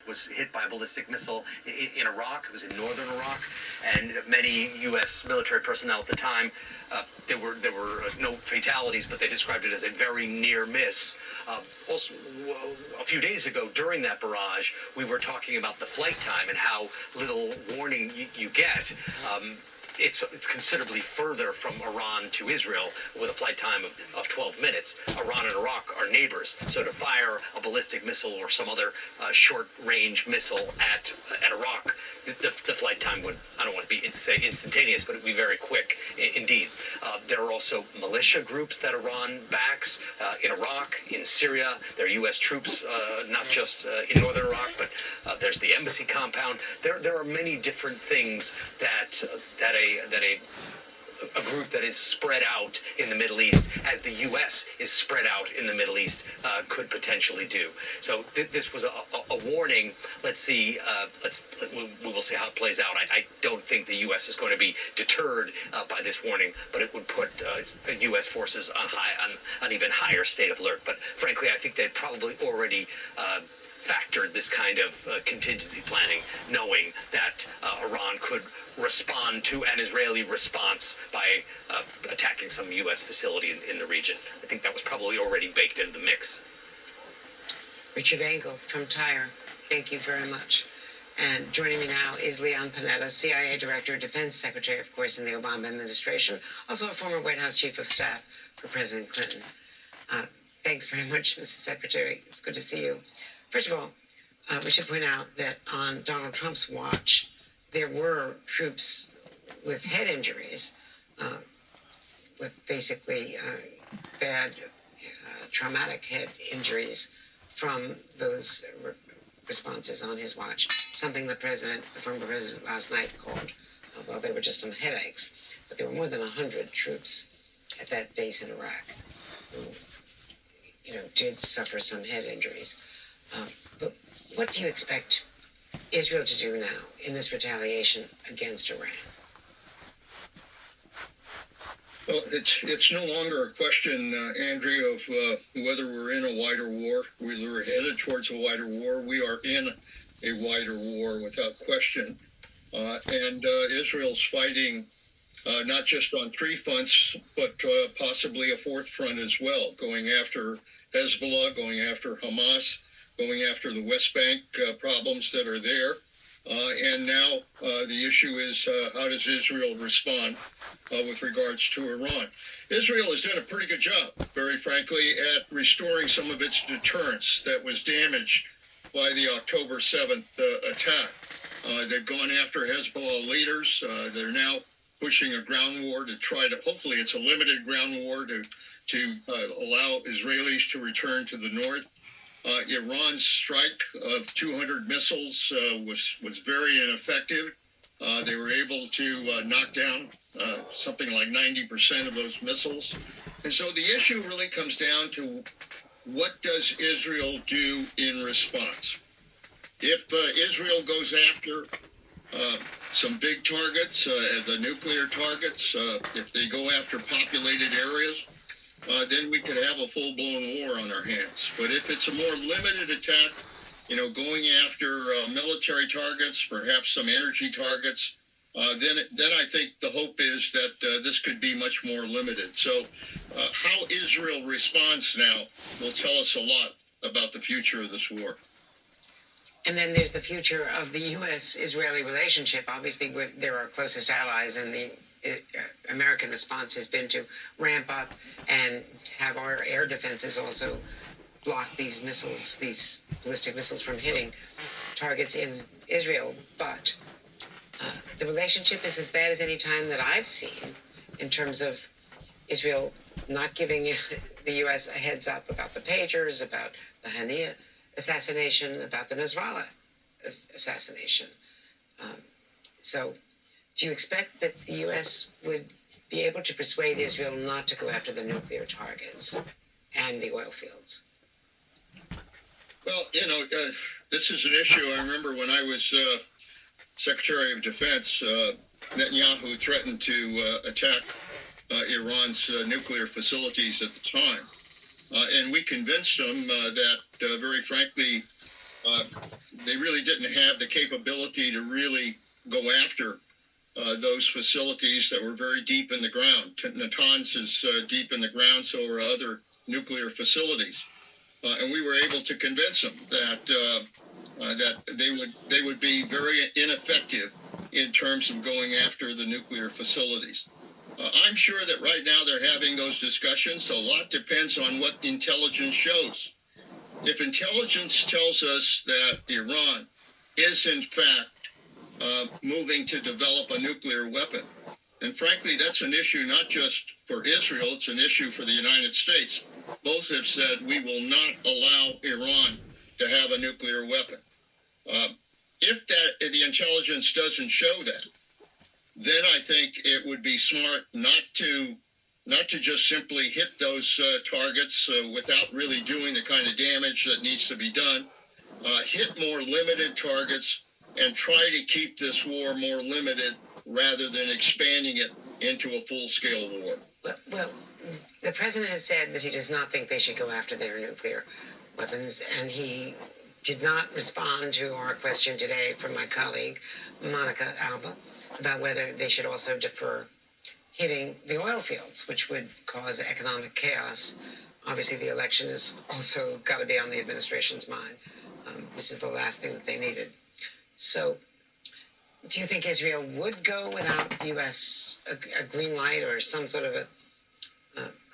was hit by a ballistic missile in Iraq. It was in northern Iraq, and many U.S. military personnel at the time. There were no fatalities, but they described it as a very near miss. Also, a few days ago during that barrage, we were talking about the flight time and how little warning you get. It's considerably further from Iran to Israel with a flight time of 12 minutes. Iran and Iraq are neighbors, so to fire a ballistic missile or some other short-range missile at Iraq, the flight time would, I don't want to say instantaneous, but it would be very quick indeed. There are also militia groups that Iran backs in Iraq, in Syria. There are U.S. troops, not just in northern Iraq, but there's the embassy compound. There are many different things that a group that is spread out in the Middle East, as the U.S. is spread out in the Middle East, could potentially do. So this was a warning. Let's see. We will see how it plays out. I don't think the U.S. is going to be deterred by this warning, but it would put U.S. forces on an even higher state of alert. But frankly, I think they probably already factored this kind of contingency planning, knowing that Iran could respond to an Israeli response by attacking some U.S. facility in the region. I think that was probably already baked into the mix. Richard Engel from Tyre, thank you very much. And joining me now is Leon Panetta, CIA Director, Defense Secretary, of course, in the Obama administration, also a former White House Chief of Staff for President Clinton. Thanks very much, Mr. Secretary. It's good to see you. First of all, we should point out that on Donald Trump's watch, there were troops with head injuries, with basically bad traumatic head injuries from those responses on his watch, something the former president last night called, well, they were just some headaches. But there were more than 100 troops at that base in Iraq who, did suffer some head injuries. But what do you expect Israel to do now in this retaliation against Iran? Well, it's no longer a question, Andrea, of whether we're in a wider war, whether we're headed towards a wider war. We are in a wider war without question. And Israel's fighting not just on 3 fronts, but possibly a 4th front as well, going after Hezbollah, going after Hamas, going after the West Bank problems that are there. And now the issue is how does Israel respond with regards to Iran? Israel has done a pretty good job, very frankly, at restoring some of its deterrence that was damaged by the October 7th attack. They've gone after Hezbollah leaders. They're now pushing a ground war to try to, hopefully it's a limited ground war to allow Israelis to return to the north. Iran's strike of 200 missiles was very ineffective. They were able to knock down something like 90% of those missiles. And so the issue really comes down to what does Israel do in response? If Israel goes after some big targets, the nuclear targets, if they go after populated areas, then we could have a full-blown war on our hands. But if it's a more limited attack, going after military targets, perhaps some energy targets, then I think the hope is that this could be much more limited. So how Israel responds now will tell us a lot about the future of this war. And then there's the future of the U.S.-Israeli relationship. Obviously, they're our closest allies, and the American response has been to ramp up and have our air defenses also block these missiles, these ballistic missiles, from hitting targets in Israel. But the relationship is as bad as any time that I've seen in terms of Israel not giving the U.S. a heads up about the pagers, about the Haniyeh assassination, about the Nasrallah assassination. So do you expect that the U.S. would be able to persuade Israel not to go after the nuclear targets and the oil fields? Well, this is an issue. I remember when I was Secretary of Defense, Netanyahu threatened to attack Iran's nuclear facilities at the time. And we convinced him that, very frankly, uh, they really didn't have the capability to really go after those facilities that were very deep in the ground. Natanz is deep in the ground, so are other nuclear facilities. And we were able to convince them that they would be very ineffective in terms of going after the nuclear facilities. I'm sure that right now they're having those discussions. A lot depends on what intelligence shows. If intelligence tells us that Iran is in fact moving to develop a nuclear weapon, and frankly, that's an issue not just for Israel, it's an issue for the United States. Both have said we will not allow Iran to have a nuclear weapon. If the intelligence doesn't show that, then I think it would be smart not to just simply hit those targets without really doing the kind of damage that needs to be done. Hit more limited targets and try to keep this war more limited rather than expanding it into a full-scale war. Well, the president has said that he does not think they should go after their nuclear weapons, and he did not respond to our question today from my colleague, Monica Alba, about whether they should also defer hitting the oil fields, which would cause economic chaos. Obviously, the election has also got to be on the administration's mind. This is the last thing that they needed. So, do you think Israel would go without U.S. a green light or some sort of a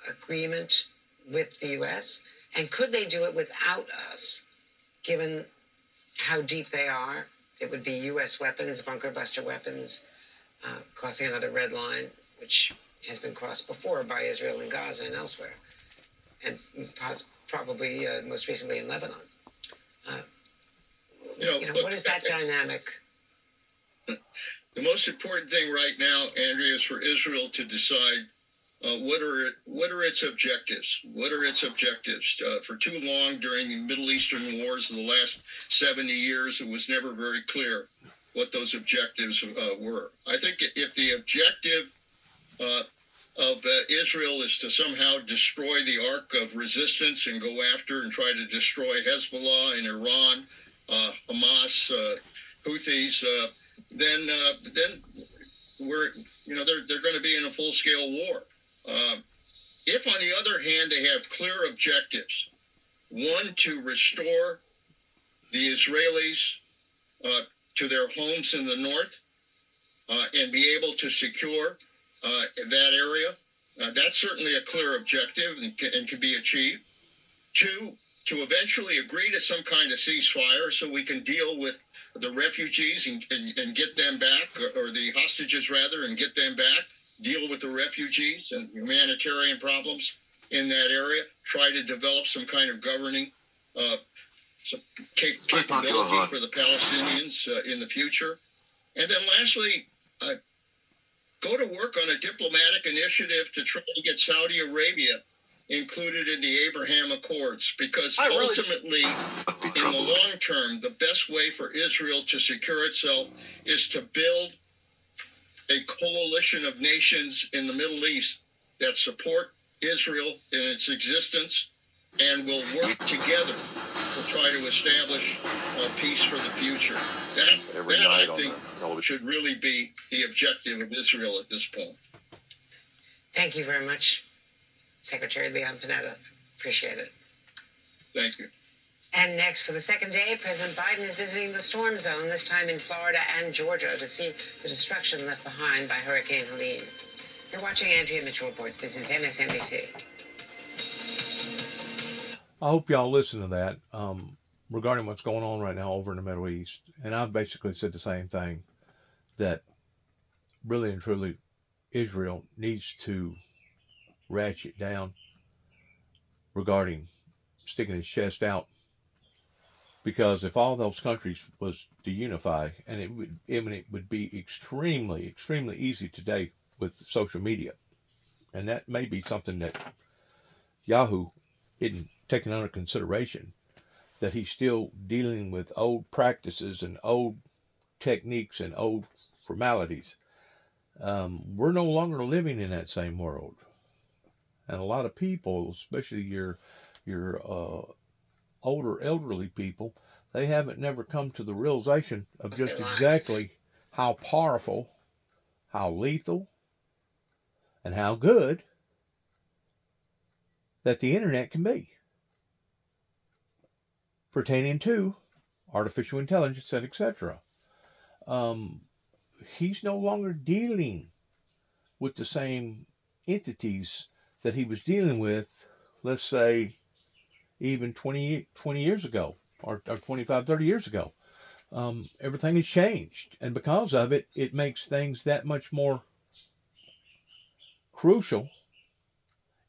agreement with the U.S.? And could they do it without us, given how deep they are? It would be U.S. weapons, bunker buster weapons, crossing another red line, which has been crossed before by Israel in Gaza and elsewhere, and probably most recently in Lebanon. What is that dynamic? The most important thing right now, Andrea, is for Israel to decide what are its objectives. What are its objectives? For too long during the Middle Eastern wars of the last 70 years, it was never very clear what those objectives were. I think if the objective of Israel is to somehow destroy the arc of resistance and go after and try to destroy Hezbollah in Iran, Hamas, Houthis, then we're they're going to be in a full-scale war. If, on the other hand, they have clear objectives, one, to restore the Israelis to their homes in the north and be able to secure that area, that's certainly a clear objective and can be achieved. Two, to eventually agree to some kind of ceasefire so we can deal with the refugees and get them back, or the hostages rather, and get them back, deal with the refugees and humanitarian problems in that area, try to develop some kind of governing capability for the Palestinians in the future. And then lastly, go to work on a diplomatic initiative to try to get Saudi Arabia included in the Abraham Accords, because ultimately, in the long term, the best way for Israel to secure itself is to build a coalition of nations in the Middle East that support Israel in its existence and will work together to try to establish peace for the future. That I think should really be the objective of Israel at this point. Thank you very much, Secretary Leon Panetta. Appreciate it. Thank you. And next, for the second day, President Biden is visiting the storm zone, this time in Florida and Georgia, to see the destruction left behind by Hurricane Helene. You're watching Andrea Mitchell Reports. This is MSNBC. I hope y'all listen to that regarding what's going on right now over in the Middle East. And I've basically said the same thing, that really and truly Israel needs to ratchet down regarding sticking his chest out. Because if all those countries was to unify, and it would be extremely, extremely easy today with social media. And that may be something that Yahoo isn't taking under consideration, that he's still dealing with old practices and old techniques and old formalities. We're no longer living in that same world. And a lot of people, especially your older elderly people, they haven't never come to the realization of Lost just their lives. exactly how powerful, how lethal, and how good that the internet can be pertaining to artificial intelligence and etc. He's no longer dealing with the same entities that he was dealing with, let's say, even 20 years ago or 25, 30 years ago. Everything has changed. And because of it, it makes things that much more crucial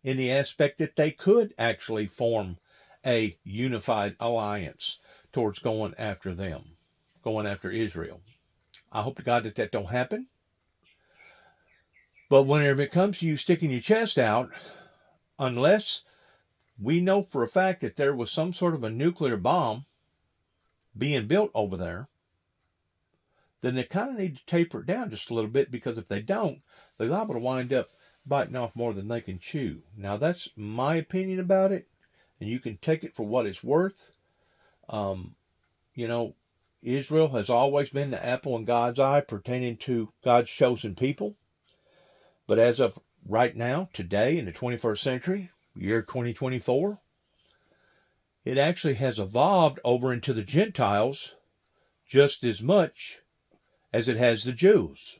in the aspect that they could actually form a unified alliance towards going after them, going after Israel. I hope to God that that don't happen. But whenever it comes to you sticking your chest out, unless we know for a fact that there was some sort of a nuclear bomb being built over there, then they kind of need to taper it down just a little bit, because if they don't, they're liable to wind up biting off more than they can chew. Now, that's my opinion about it, and you can take it for what it's worth. You know, Israel has always been the apple in God's eye pertaining to God's chosen people. But as of right now, today, in the 21st century, year 2024, it actually has evolved over into the Gentiles just as much as it has the Jews,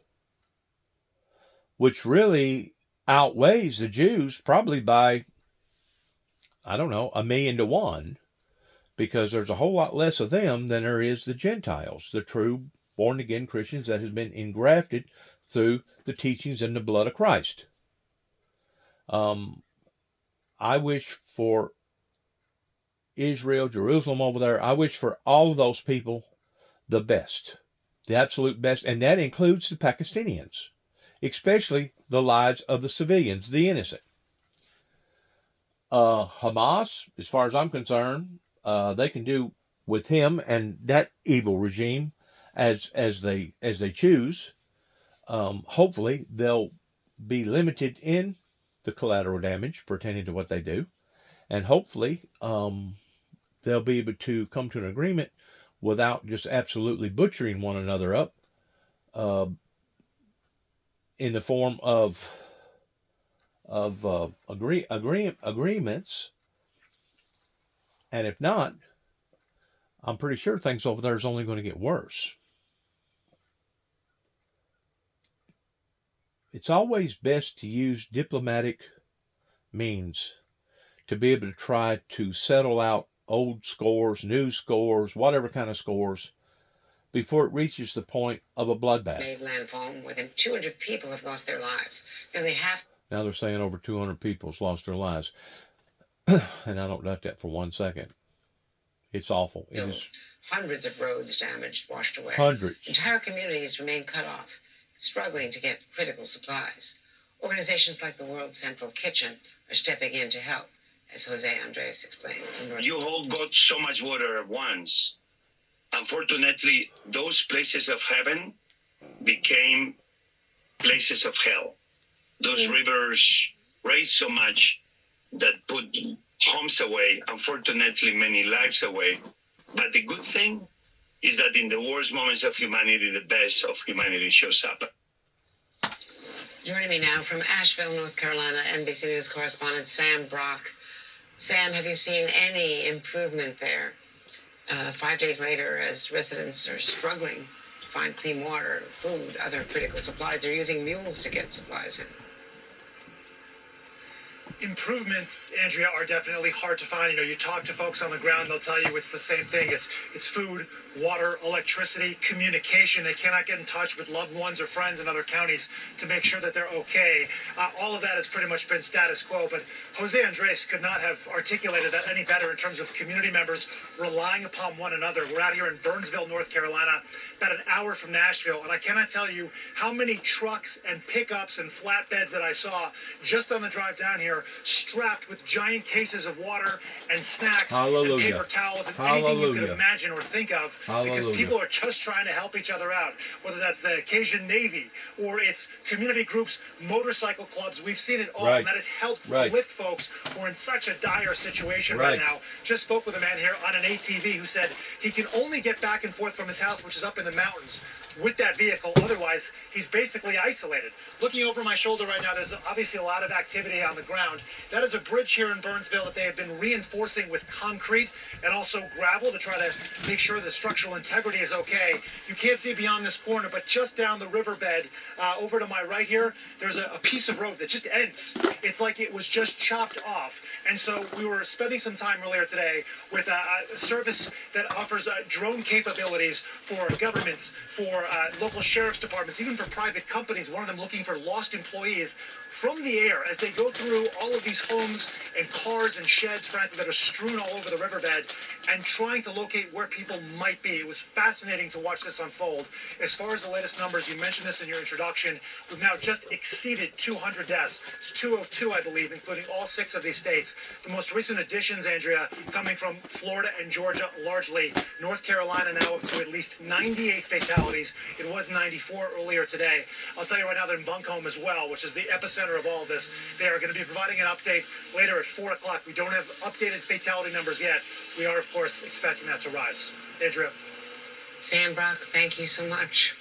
which really outweighs the Jews probably by, I don't know, 1,000,000 to 1, because there's a whole lot less of them than there is the Gentiles, the true born-again Christians that has been engrafted through the teachings and the blood of Christ. I wish for Israel, Jerusalem over there, I wish for all of those people the best, the absolute best, and that includes the Pakistanians, especially the lives of the civilians, the innocent. Hamas, as far as I'm concerned, they can do with him and that evil regime as they choose. Hopefully, they'll be limited in the collateral damage pertaining to what they do, and hopefully, they'll be able to come to an agreement without just absolutely butchering one another up, in the form of agreements. And if not, I'm pretty sure things over there is only going to get worse. It's always best to use diplomatic means to be able to try to settle out old scores, new scores, whatever kind of scores, before it reaches the point of a bloodbath. Made landfall. More than 200 people have lost their lives. Nearly half. Now they're saying over 200 people have lost their lives. And I don't doubt that for 1 second. It's awful. It is. Hundreds of roads damaged, washed away. Hundreds. Entire communities remain cut off, struggling to get critical supplies. Organizations like the World Central Kitchen are stepping in to help, as Jose Andres explained. You all got so much water at once. Unfortunately, those places of heaven became places of hell. Those rivers raised so much that put homes away, unfortunately, many lives away. But the good thing is that in the worst moments of humanity, the best of humanity shows up. Joining me now from Asheville, North Carolina, NBC News correspondent Sam Brock. Sam, have you seen any improvement there 5 days later, as residents are struggling to find clean water, food, other critical supplies? They're using mules to get supplies in. Improvements, Andrea, are definitely hard to find. You know, you talk to folks on the ground, they'll tell you it's the same thing. It's food, water, electricity, communication. They cannot get in touch with loved ones or friends in other counties to make sure that they're okay. All of that has pretty much been status quo, but Jose Andres could not have articulated that any better in terms of community members relying upon one another. We're out here in Burnsville, North Carolina, about an hour from Nashville, and I cannot tell you how many trucks and pickups and flatbeds that I saw just on the drive down here strapped with giant cases of water and snacks Hallelujah. and paper towels and anything you could Hallelujah. imagine or think of, because Hallelujah. people are just trying to help each other out, whether that's the Cajun Navy or it's community groups, motorcycle clubs. We've seen it all, Right. and that has helped Right. lift folks who are in such a dire situation right Right. now. Just spoke with a man here on an ATV who said he can only get back and forth from his house, which is up in the mountains, with that vehicle. Otherwise, he's basically isolated. Looking over my shoulder right now, there's obviously a lot of activity on the ground. That is a bridge here in Burnsville that they have been reinforcing with concrete and also gravel to try to make sure the structural integrity is okay. You can't see beyond this corner, but just down the riverbed, over to my right here, there's a piece of road that just ends. It's like it was just chopped off. And so we were spending some time earlier today with a service that offers drone capabilities for governments, for local sheriff's departments, even for private companies, one of them looking for lost employees from the air as they go through all of these homes and cars and sheds, frankly, that are strewn all over the riverbed, and trying to locate where people might be. It was fascinating to watch this unfold. As far as the latest numbers, you mentioned this in your introduction, we've now just exceeded 200 deaths. It's 202, I believe, including all 6 of these states. The most recent additions, Andrea, coming from Florida and Georgia largely. North Carolina now up to at least 98 fatalities. It was 94 earlier today. I'll tell you right now that in Buncombe as well, which is the epicenter of all this, they are going to be providing an update later at 4 o'clock. We don't have updated fatality numbers yet. We are, of course, expecting that to rise. Andrea. Sam Brock, thank you so much.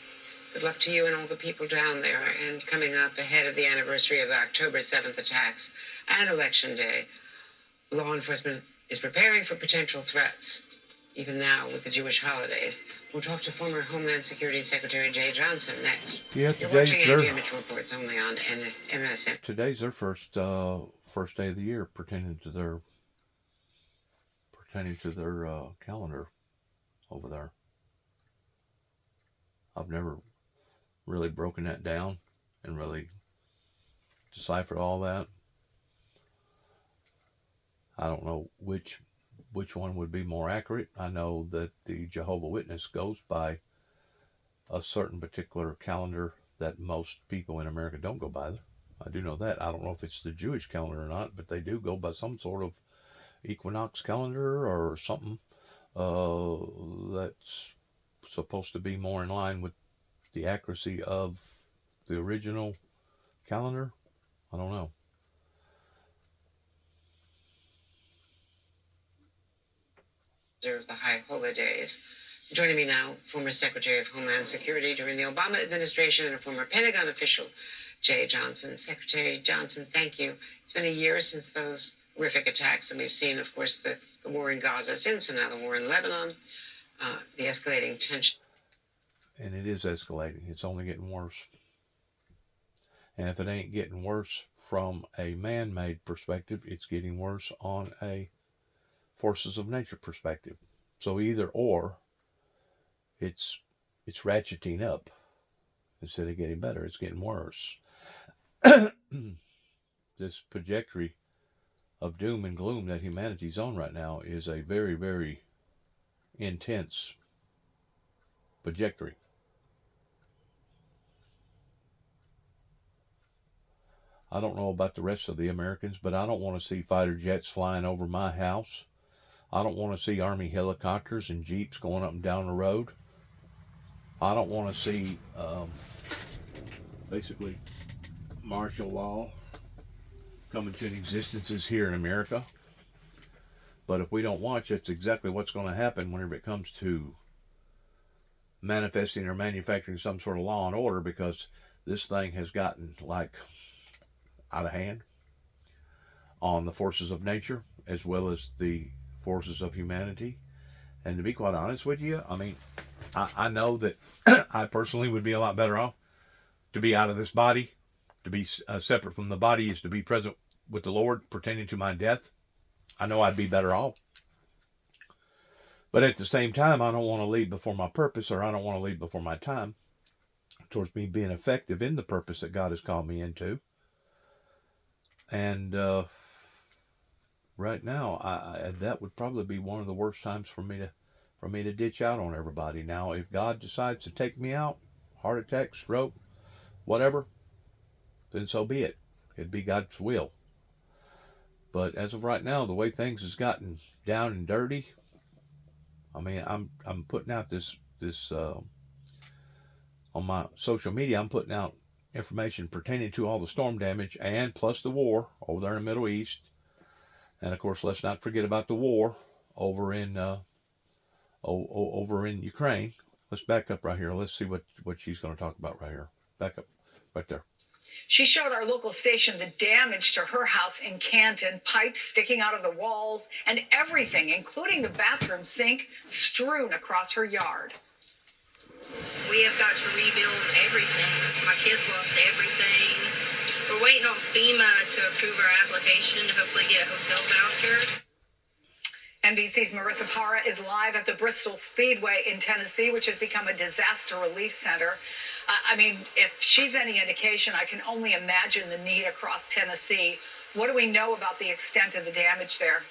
Good luck to you and all the people down there. And coming up ahead of the anniversary of the October 7th attacks and Election Day, law enforcement is preparing for potential threats, even now with the Jewish holidays. We'll talk to former Homeland Security Secretary Jay Johnson next. Yeah, You're watching today's Andrea their Mitchell Reports only on MSN. today's their first day of the year pertaining to their calendar over there. I've never really broken that down and really deciphered all that. I don't know which one would be more accurate. I know that the Jehovah's Witness goes by a certain particular calendar that most people in America don't go by. I do know that. I don't know if it's the Jewish calendar or not, but they do go by some sort of equinox calendar or something that's supposed to be more in line with the accuracy of the original calendar. I don't know. Observe the high holidays. Joining me now, former Secretary of Homeland Security during the Obama administration and a former Pentagon official, Jay Johnson. Secretary Johnson, thank you. It's been a year since those horrific attacks, and we've seen, of course, the war in Gaza since, and now the war in Lebanon, the escalating tension. And it is escalating. It's only getting worse. And if it ain't getting worse from a man-made perspective, it's getting worse on a forces of nature perspective. So either or, it's ratcheting up instead of getting better. It's getting worse. This trajectory of doom and gloom that humanity's on right now is a very, very intense trajectory. I don't know about the rest of the Americans, but I don't want to see fighter jets flying over my house. I don't want to see Army helicopters and Jeeps going up and down the road. I don't want to see basically martial law coming to an existence here in America. But if we don't watch, that's exactly what's going to happen whenever it comes to manifesting or manufacturing some sort of law and order, because this thing has gotten like out of hand on the forces of nature as well as the forces of humanity. And to be quite honest with you, I mean, I know that I personally would be a lot better off to be out of this body. To be separate from the body is to be present with the Lord pertaining to my death. I know I'd be better off. But at the same time, I don't want to leave before my purpose, or I don't want to leave before my time towards me being effective in the purpose that God has called me into. And right now, that would probably be one of the worst times for me to ditch out on everybody. Now, if God decides to take me out, heart attack, stroke, whatever, then so be it. It'd be God's will. But as of right now, the way things has gotten down and dirty, I mean, I'm putting out this on my social media. I'm putting out information pertaining to all the storm damage and plus the war over there in the Middle East. And of course, let's not forget about the war over in over in Ukraine. Let's back up right here. Let's see what she's going to talk about right here. Back up right there. She showed our local station the damage to her house in Canton, pipes sticking out of the walls, and everything, including the bathroom sink, strewn across her yard. We have got to rebuild everything. My kids lost everything. We're waiting on FEMA to approve our application to hopefully get a hotel voucher. NBC's Marissa Parra is live at the Bristol Speedway in Tennessee, which has become a disaster relief center. I mean, if she's any indication, I can only imagine the need across Tennessee. What do we know about the extent of the damage there?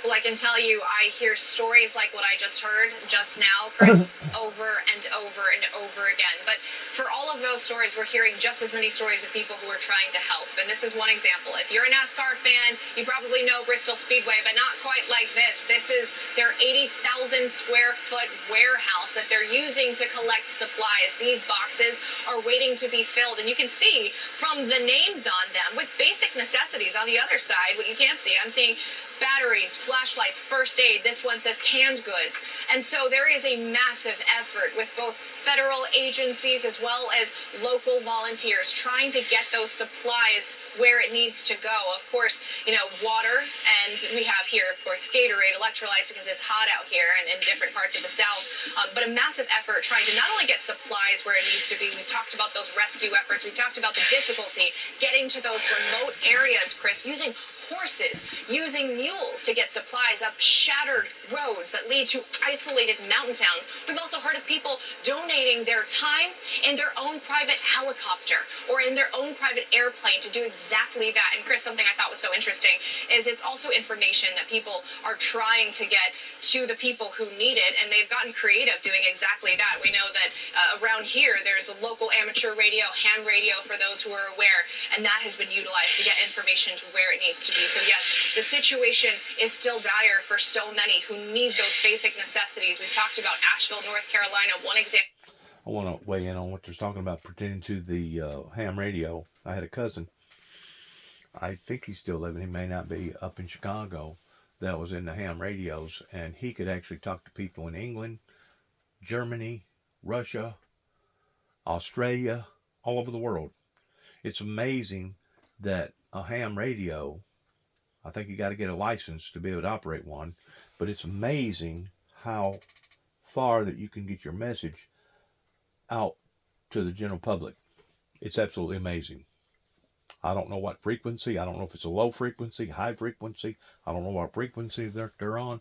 Well, I can tell you, I hear stories like what I just heard just now, Chris, over and over and over again. But for all of those stories, we're hearing just as many stories of people who are trying to help. And this is one example. If you're a NASCAR fan, you probably know Bristol Speedway, but not quite like this. This is their 80,000 square foot warehouse that they're using to collect supplies. These boxes are waiting to be filled. And you can see from the names on them with basic necessities on the other side, what you can't see, I'm seeing batteries, flashlights, first aid. This one says canned goods. And so there is a massive effort with both federal agencies as well as local volunteers trying to get those supplies where it needs to go. Of course, you know, water, and we have here, of course, Gatorade, electrolytes, because it's hot out here and in different parts of the South. But a massive effort trying to not only get supplies where it needs to be. We've talked about those rescue efforts. We've talked about the difficulty getting to those remote areas, Chris, using horses, using mules to get supplies up shattered roads that lead to isolated mountain towns. We've also heard of people donating their time in their own private helicopter or in their own private airplane to do exactly that. And Chris, something I thought was so interesting is it's also information that people are trying to get to the people who need it, and they've gotten creative doing exactly that. We know that around here there's a local amateur radio, ham radio for those who are aware, and that has been utilized to get information to where it needs to be. So yes, the situation is still dire for so many who need those basic necessities. We've talked about Asheville, North Carolina, one example. I want to weigh in on what they're talking about pertaining to the ham radio. I had a cousin, I think he's still living, he may not be, up in Chicago, that was in the ham radios, and he could actually talk to people in England, Germany, Russia, Australia, all over the world. It's amazing that a ham radio, I think you got to get a license to be able to operate one, but it's amazing how far that you can get your message out to the general public. It's absolutely amazing. I don't know what frequency. I don't know if it's a low frequency, high frequency. I don't know what frequency they're on.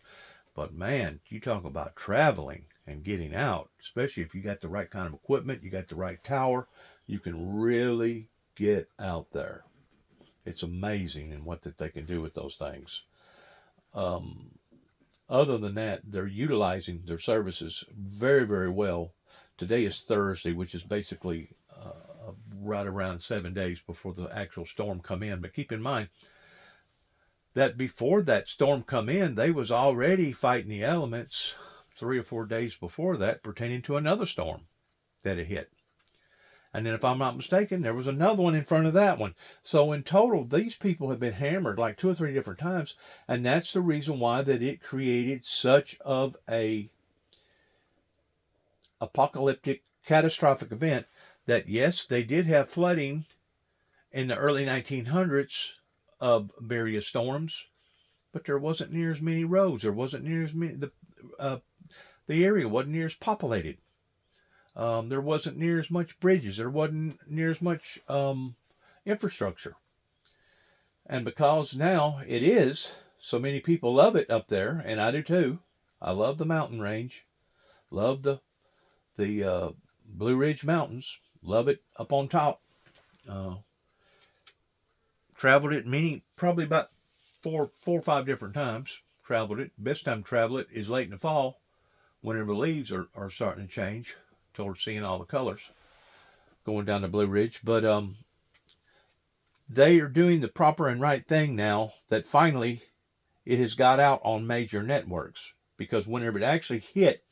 But man, you talk about traveling and getting out, especially if you got the right kind of equipment, you got the right tower, you can really get out there. It's amazing in what that they can do with those things. Other than that, they're utilizing their services very, very well. Today is Thursday, which is basically right around 7 days before the actual storm come in. But keep in mind that before that storm come in, they was already fighting the elements 3 or 4 days before that pertaining to another storm that had hit. And then if I'm not mistaken, there was another one in front of that one. So in total, these people have been hammered like 2 or 3 different times. And that's the reason why that it created such of a apocalyptic, catastrophic event that, yes, they did have flooding in the early 1900s of various storms, but there wasn't near as many roads. There wasn't near as many, the area wasn't near as populated. There wasn't near as much bridges. There wasn't near as much infrastructure. And because now it is, so many people love it up there, and I do too. I love the mountain range. Love the Blue Ridge Mountains. Love it up on top. Traveled it probably about four or five different times. Traveled it. Best time to travel it is late in the fall, whenever the leaves are starting to change, towards seeing all the colors going down the Blue Ridge. But they are doing the proper and right thing now that finally it has got out on major networks. Because whenever it actually hit,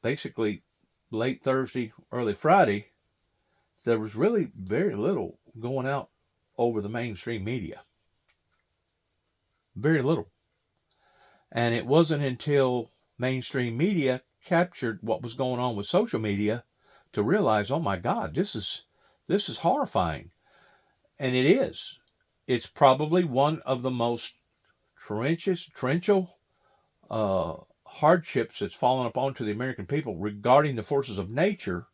basically late Thursday, early Friday, there was really very little going out over the mainstream media. Very little. And it wasn't until mainstream media captured what was going on with social media to realize, oh my God, this is horrifying. And it is. It's probably one of the most torrential hardships that's fallen upon to the American people regarding the forces of nature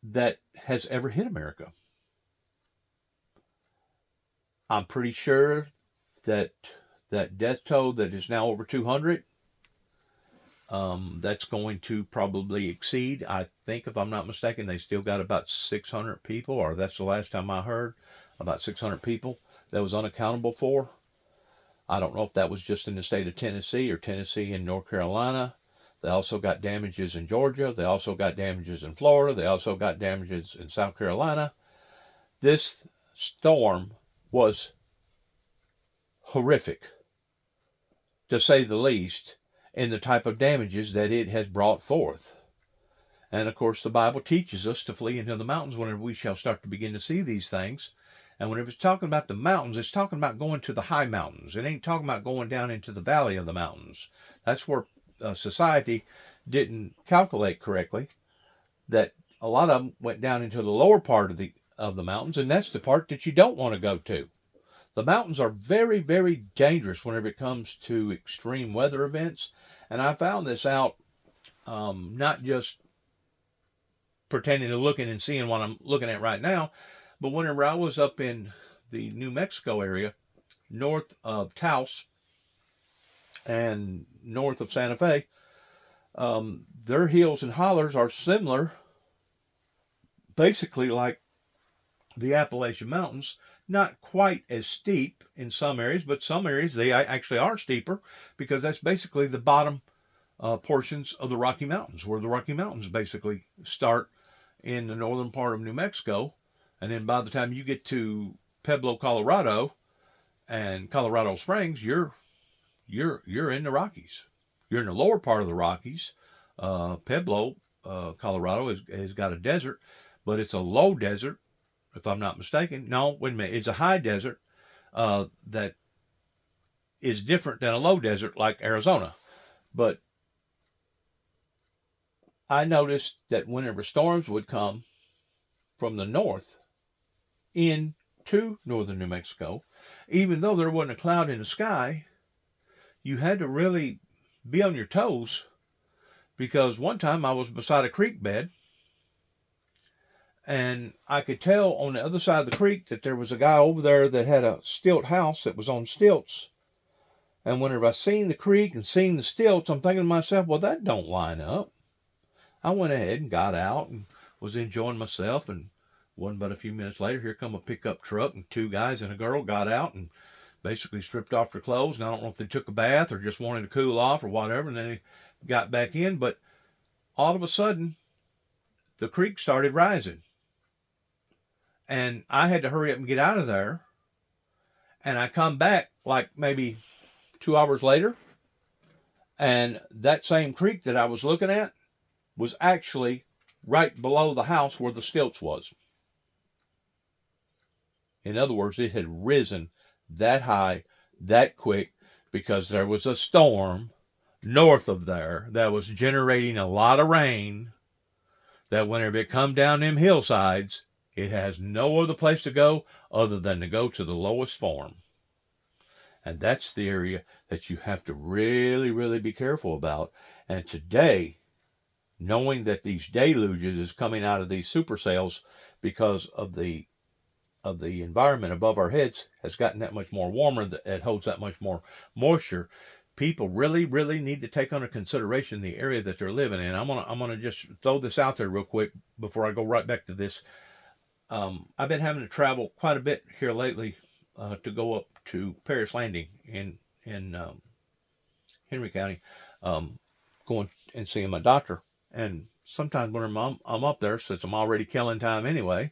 that has ever hit America. I'm pretty sure that death toll that is now over 200, that's going to probably exceed. I think, if I'm not mistaken, they still got about 600 people, or that's the last time I heard, about 600 people that was unaccountable for. I don't know if that was just in the state of Tennessee or Tennessee and North Carolina. They also got damages in Georgia. They also got damages in Florida. They also got damages in South Carolina. This storm was horrific, to say the least, in the type of damages that it has brought forth. And of course, the Bible teaches us to flee into the mountains whenever we shall start to begin to see these things. And whenever it's talking about the mountains, it's talking about going to the high mountains. It ain't talking about going down into the valley of the mountains. That's where society didn't calculate correctly, that a lot of them went down into the lower part of the mountains, and that's the part that you don't want to go to. The mountains are very, very dangerous whenever it comes to extreme weather events. And I found this out not just pertaining to looking and seeing what I'm looking at right now, but whenever I was up in the New Mexico area, north of Taos and north of Santa Fe, their hills and hollers are similar, basically like the Appalachian Mountains. Not quite as steep in some areas, but some areas they actually are steeper, because that's basically the bottom portions of the Rocky Mountains, where the Rocky Mountains basically start in the northern part of New Mexico. And then by the time you get to Pueblo, Colorado, and Colorado Springs, you're in the Rockies. You're in the lower part of the Rockies. Pueblo, Colorado has got a desert, but it's a low desert, if I'm not mistaken. No, wait a minute. It's a high desert that is different than a low desert like Arizona. But I noticed that whenever storms would come from the north into northern New Mexico, even though there wasn't a cloud in the sky, you had to really be on your toes, because one time I was beside a creek bed, and I could tell on the other side of the creek that there was a guy over there that had a stilt house that was on stilts. And whenever I seen the creek and seen the stilts, I'm thinking to myself, well, that don't line up. I went ahead and got out and was enjoying myself, and wasn't but a few minutes later, here come a pickup truck, and two guys and a girl got out and basically stripped off their clothes. And I don't know if they took a bath or just wanted to cool off or whatever, and then they got back in. But all of a sudden, the creek started rising. And I had to hurry up and get out of there. And I come back like maybe 2 hours later, and that same creek that I was looking at was actually right below the house where the stilts was. In other words, it had risen that high, that quick, because there was a storm north of there that was generating a lot of rain, that whenever it come down them hillsides, it has no other place to go other than to go to the lowest form. And that's the area that you have to really, really be careful about. And today, knowing that these deluges is coming out of these supercells because of the environment above our heads has gotten that much more warmer, that it holds that much more moisture, people really, really need to take under consideration the area that they're living in. I'm gonna just throw this out there real quick before I go right back to this. I've been having to travel quite a bit here lately to go up to Paris Landing in Henry County, going and seeing my doctor. And sometimes when I'm up there, since I'm already killing time anyway,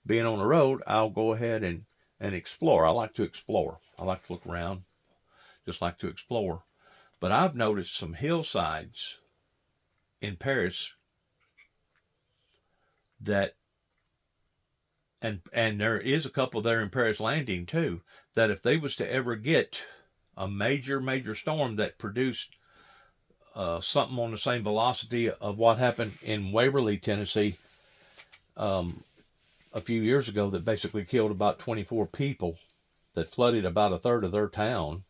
being on the road, I'll go ahead and explore. I like to explore. I like to look around, just like to explore. But I've noticed some hillsides in Paris that, and there is a couple there in Paris Landing too, that if they was to ever get a major storm that produced something on the same velocity of what happened in Waverly, Tennessee, a few years ago, that basically killed about 24 people, that flooded about a third of their town,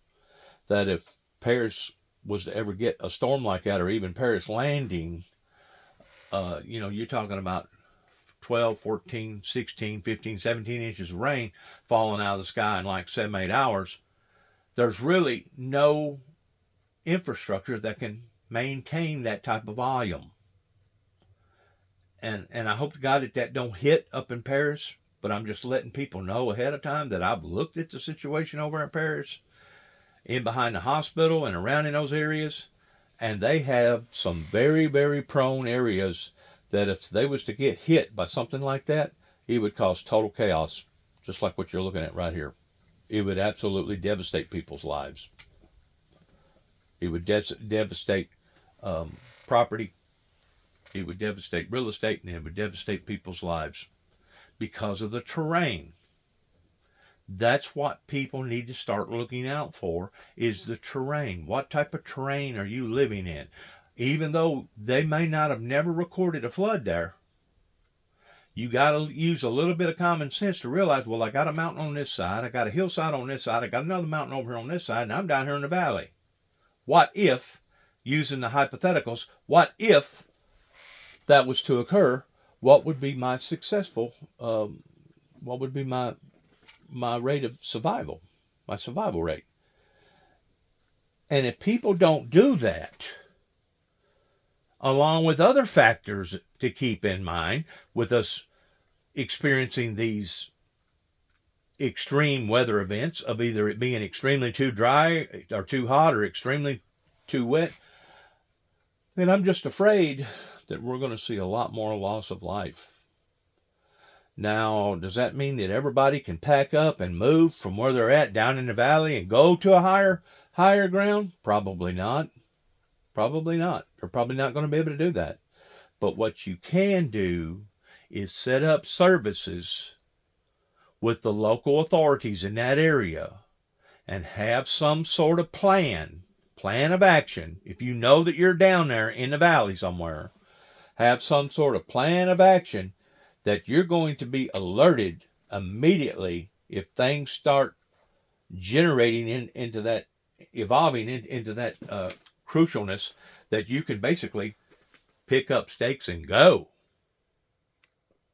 that if Paris was to ever get a storm like that, or even Paris Landing, you're talking about 12, 14, 16, 15, 17 inches of rain falling out of the sky in like 7-8 hours. There's really no infrastructure that can maintain that type of volume. And I hope to God that don't hit up in Paris, but I'm just letting people know ahead of time that I've looked at the situation over in Paris, in behind the hospital and around in those areas, and they have some very, very prone areas that if they was to get hit by something like that, it would cause total chaos, just like what you're looking at right here. It would absolutely devastate people's lives. It would devastate property. It would devastate real estate, and it would devastate people's lives because of the terrain. That's what people need to start looking out for, is the terrain. What type of terrain are you living in? Even though they may not have never recorded a flood there, you got to use a little bit of common sense to realize, well, I got a mountain on this side, I got a hillside on this side, I got another mountain over here on this side, and I'm down here in the valley. What if, using the hypotheticals, what if that was to occur? What would be my what would be my rate of survival, my survival rate? And if people don't do that, along with other factors to keep in mind, with us experiencing these extreme weather events of either it being extremely too dry or too hot or extremely too wet, then I'm just afraid that we're going to see a lot more loss of life. Now, does that mean that everybody can pack up and move from where they're at down in the valley and go to a higher ground? Probably not. Probably not. They're probably not going to be able to do that. But what you can do is set up services with the local authorities in that area and have some sort of plan of action. If you know that you're down there in the valley somewhere, have some sort of plan of action that you're going to be alerted immediately if things start generating into that, evolving into that crucialness, that you can basically pick up stakes and go.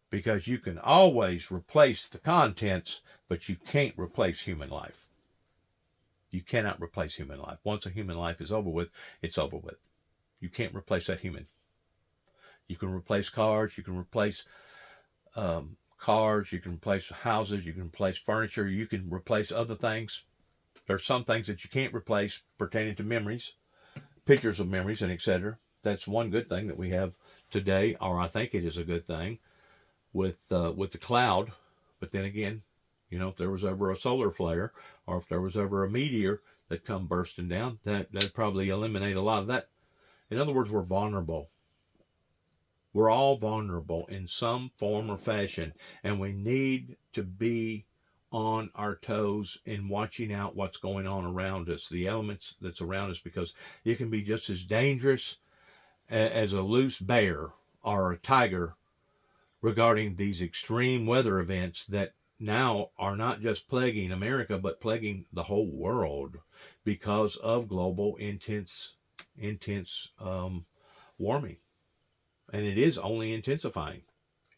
Because you can always replace the contents, but you can't replace human life. You cannot replace human life. Once a human life is over with, it's over with. You can't replace that human. You can replace cars, you can replace cars, you can replace houses, you can replace furniture, you can replace other things. There's some things that you can't replace pertaining to memories, pictures of memories, and etc. That's one good thing that we have today, or I think it is a good thing, with the cloud. But then again, if there was ever a solar flare, or if there was ever a meteor that come bursting down, that'd probably eliminate a lot of that. In other words, we're vulnerable. We're all vulnerable in some form or fashion, and we need to be on our toes in watching out what's going on around us, the elements that's around us, because it can be just as dangerous as a loose bear or a tiger regarding these extreme weather events that now are not just plaguing America, but plaguing the whole world because of global intense warming. And it is only intensifying.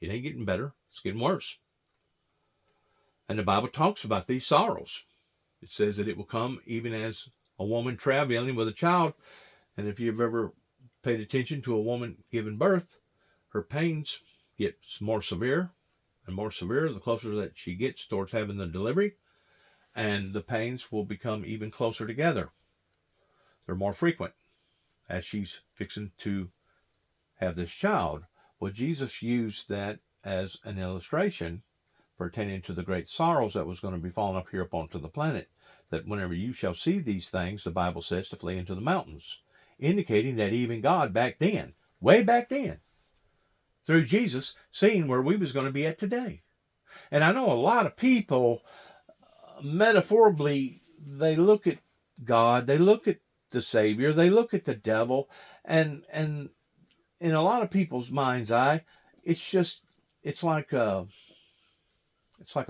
It ain't getting better. It's getting worse. And the Bible talks about these sorrows. It says that it will come even as a woman traveling with a child. And if you've ever paid attention to a woman giving birth, her pains get more severe and more severe the closer that she gets towards having the delivery. And the pains will become even closer together. They're more frequent as she's fixing to have this child. Well, Jesus used that as an illustration pertaining to the great sorrows that was going to be falling up here upon to the planet, that whenever you shall see these things, the Bible says to flee into the mountains, indicating that even God back then, way back then, through Jesus, seeing where we was going to be at today. And I know a lot of people, metaphorically, they look at God, they look at the Savior, they look at the devil, and in a lot of people's mind's eye, it's like a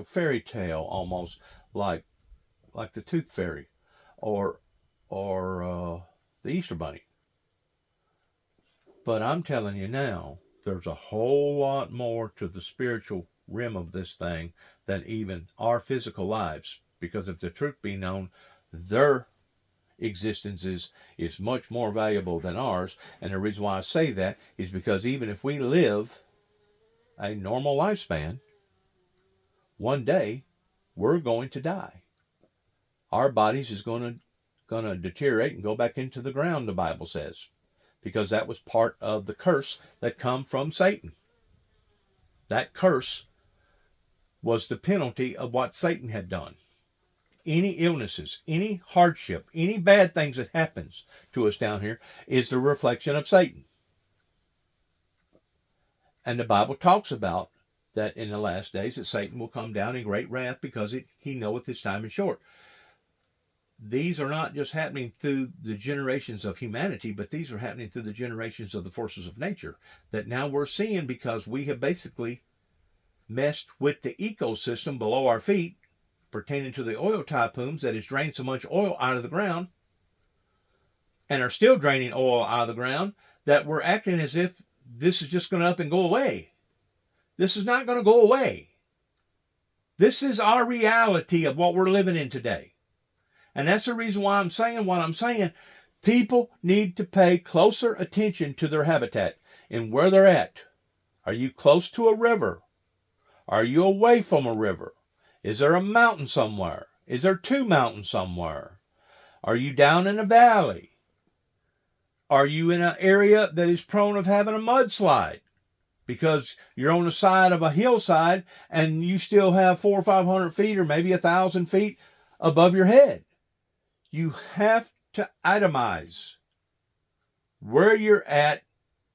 fairy tale almost, like the Tooth Fairy, or the Easter Bunny. But I'm telling you now, there's a whole lot more to the spiritual rim of this thing than even our physical lives. Because if the truth be known, their existence is much more valuable than ours. And the reason why I say that is because even if we live a normal lifespan, one day we're going to die. Our bodies is going to deteriorate and go back into the ground, the Bible says, because that was part of the curse that come from Satan. That curse was the penalty of what Satan had done. Any illnesses, any hardship, any bad things that happens to us down here is the reflection of Satan. And the Bible talks about that in the last days that Satan will come down in great wrath because he knoweth his time is short. These are not just happening through the generations of humanity, but these are happening through the generations of the forces of nature that now we're seeing because we have basically messed with the ecosystem below our feet pertaining to the oil typhoons that has drained so much oil out of the ground and are still draining oil out of the ground that we're acting as if this is just going to up and go away. This is not going to go away. This is our reality of what we're living in today. And that's the reason why I'm saying what I'm saying. People need to pay closer attention to their habitat and where they're at. Are you close to a river? Are you away from a river? Is there a mountain somewhere? Is there two mountains somewhere? Are you down in a valley? Are you in an area that is prone of having a mudslide? Because you're on the side of a hillside and you still have 400 or 500 feet or maybe 1,000 feet above your head. You have to itemize where you're at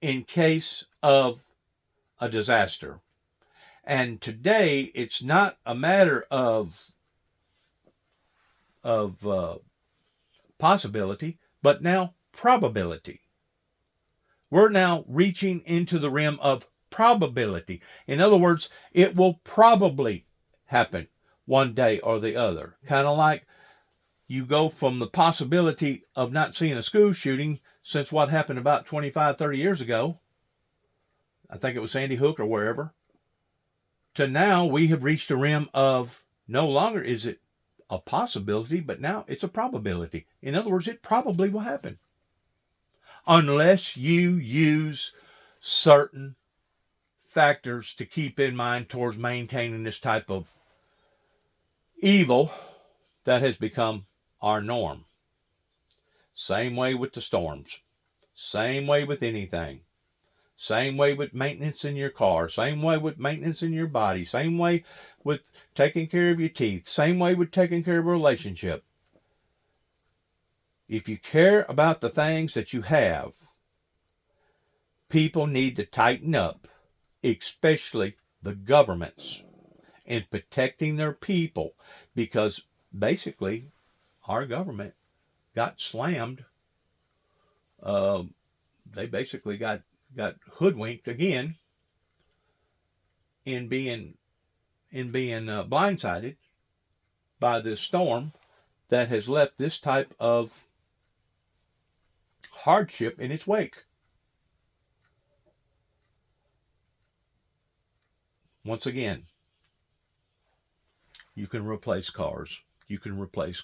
in case of a disaster. And today, it's not a matter of possibility, but now probability. We're now reaching into the rim of probability. In other words, it will probably happen one day or the other. Kind of like you go from the possibility of not seeing a school shooting since what happened about 25, 30 years ago. I think it was Sandy Hook or wherever. To now we have reached a rim of no longer is it a possibility, but now it's a probability. In other words, it probably will happen. Unless you use certain factors to keep in mind towards maintaining this type of evil that has become our norm. Same way with the storms. Same way with anything. Same way with maintenance in your car. Same way with maintenance in your body. Same way with taking care of your teeth. Same way with taking care of a relationship. If you care about the things that you have, people need to tighten up, especially the governments, in protecting their people, because basically our government got slammed. They basically got hoodwinked again in being blindsided by this storm that has left this type of hardship in its wake. Once again, you can replace cars, you can replace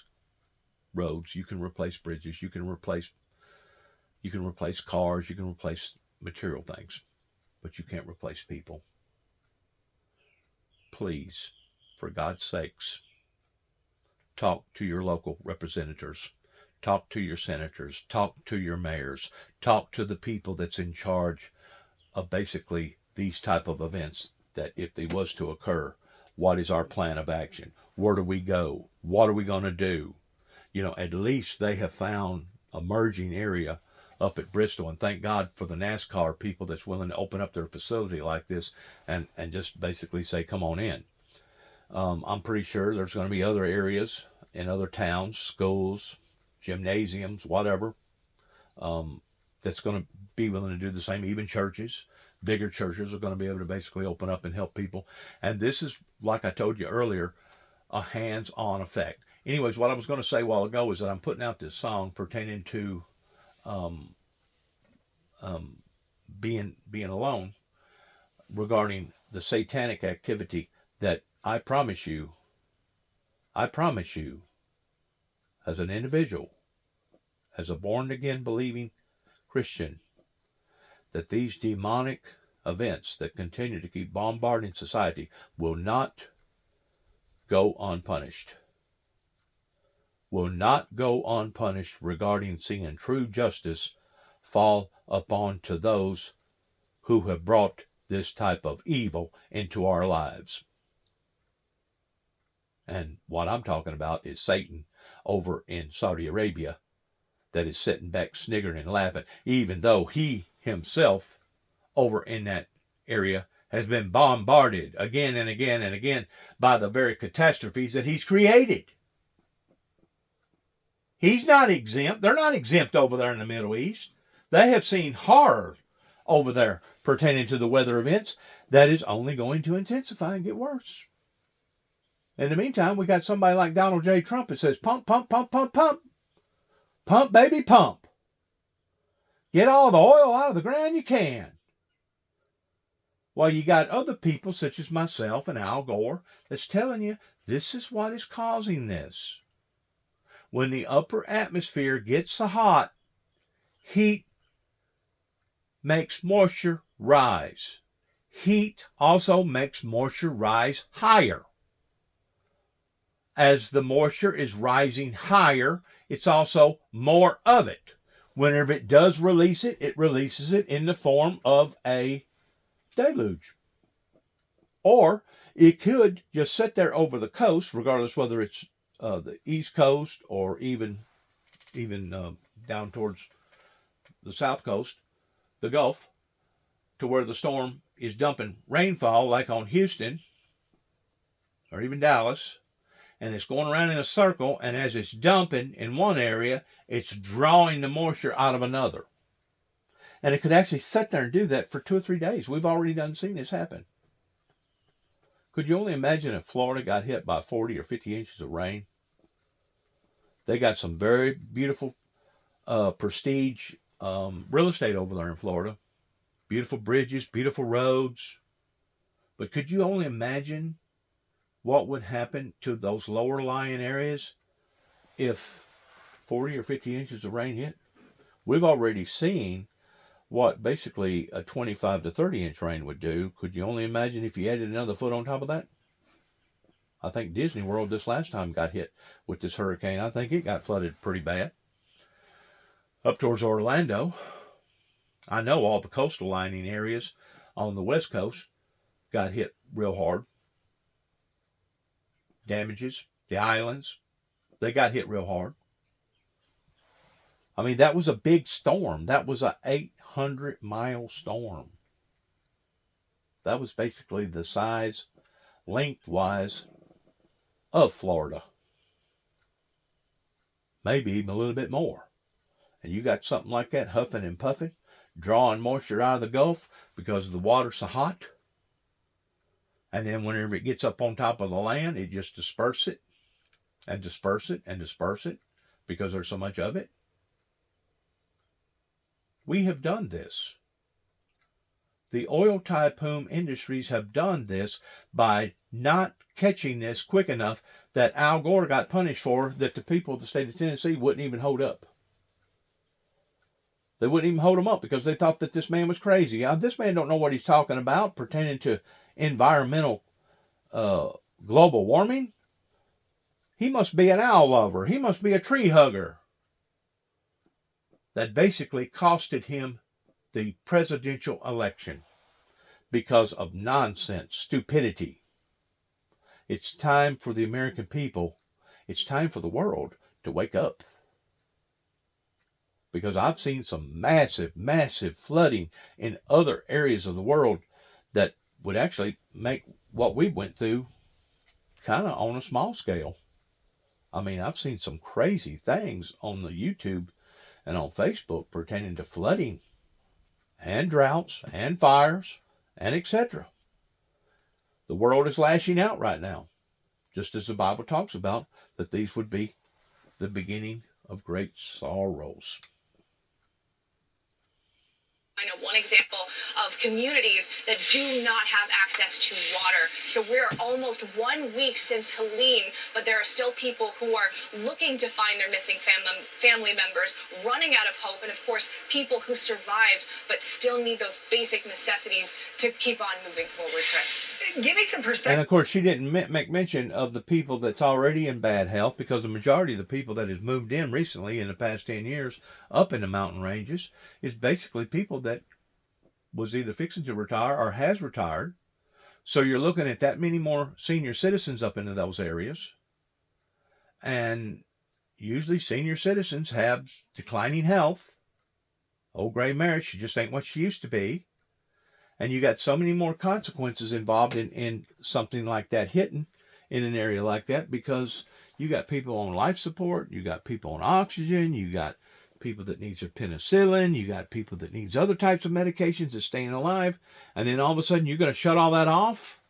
roads, you can replace bridges, you can replace cars, you can replace material things, but you can't replace people. Please, for God's sakes, talk to your local representatives, talk to your senators, talk to your mayors, talk to the people that's in charge of basically these type of events that if they was to occur, What is our plan of action? Where do we go? What are we going to do? You know, at least they have found a merging area up at Bristol, and thank God for the NASCAR people that's willing to open up their facility like this and just basically say, come on in. I'm pretty sure there's going to be other areas in other towns, schools, gymnasiums, whatever, that's going to be willing to do the same. Even churches, bigger churches are going to be able to basically open up and help people. And this is, like I told you earlier, a hands-on effect. Anyways, what I was going to say a while ago is that I'm putting out this song pertaining to being alone, regarding the satanic activity that I promise you, as an individual, as a born-again believing Christian, that these demonic events that continue to keep bombarding society will not go unpunished. Will not go unpunished regarding seeing true justice fall upon to those who have brought this type of evil into our lives. And what I'm talking about is Satan over in Saudi Arabia that is sitting back sniggering and laughing, even though he himself over in that area has been bombarded again and again and again by the very catastrophes that he's created. He's not exempt. They're not exempt over there in the Middle East. They have seen horror over there pertaining to the weather events that is only going to intensify and get worse. In the meantime, we got somebody like Donald J. Trump that says, pump, pump, pump, pump, pump. Pump, baby, pump. Get all the oil out of the ground you can. While you got other people such as myself and Al Gore that's telling you this is what is causing this. When the upper atmosphere gets so hot, heat makes moisture rise. Heat also makes moisture rise higher. As the moisture is rising higher, it's also more of it. Whenever it does release it, it releases it in the form of a deluge. Or it could just sit there over the coast, regardless whether it's the East Coast or even down towards the South Coast, the Gulf, to where the storm is dumping rainfall, like on Houston or even Dallas, and it's going around in a circle, and as it's dumping in one area, it's drawing the moisture out of another. And it could actually sit there and do that for 2 or 3 days. We've already seen this happen. Could you only imagine if Florida got hit by 40 or 50 inches of rain? They got some very beautiful prestige real estate over there in Florida. Beautiful bridges, beautiful roads. But could you only imagine what would happen to those lower lying areas if 40 or 50 inches of rain hit? We've already seen what basically a 25 to 30 inch rain would do. Could you only imagine if you added another foot on top of that? I think Disney World this last time got hit with this hurricane. I think it got flooded pretty bad. Up towards Orlando, I know all the coastal lining areas on the West Coast got hit real hard. Damages, the islands, they got hit real hard. I mean, that was a big storm. That was a 800-mile storm. That was basically the size, lengthwise, of Florida. Maybe even a little bit more. And you got something like that huffing and puffing, drawing moisture out of the Gulf because the water's so hot. And then whenever it gets up on top of the land, it just disperses it and disperse it and disperse it because there's so much of it. We have done this. The oil tycoon industries have done this by not catching this quick enough that Al Gore got punished for, that the people of the state of Tennessee wouldn't even hold up. They wouldn't even hold him up because they thought that this man was crazy. This man don't know what he's talking about pertaining to environmental global warming. He must be an owl lover. He must be a tree hugger. That basically costed him the presidential election because of nonsense, stupidity. It's time for the American people, it's time for the world to wake up. Because I've seen some massive, massive flooding in other areas of the world that would actually make what we went through kind of on a small scale. I mean, I've seen some crazy things on the YouTube and on Facebook pertaining to flooding and droughts and fires and etc. The world is lashing out right now, just as the Bible talks about that these would be the beginning of great sorrows. I know one example of communities that do not have access to water. So we're almost 1 week since Helene, but there are still people who are looking to find their missing family members, running out of hope, and of course, people who survived but still need those basic necessities to keep on moving forward, Chris. Give me some perspective. And of course, she didn't make mention of the people that's already in bad health, because the majority of the people that has moved in recently in the past 10 years up in the mountain ranges is basically people that was either fixing to retire or has retired. So you're looking at that many more senior citizens up into those areas. And usually senior citizens have declining health. Old gray Mary, she just ain't what she used to be. And you got so many more consequences involved in something like that hitting in an area like that, because you got people on life support, you got people on oxygen, you got people that needs their penicillin, you got people that needs other types of medications to staying alive, and then all of a sudden you're going to shut all that off?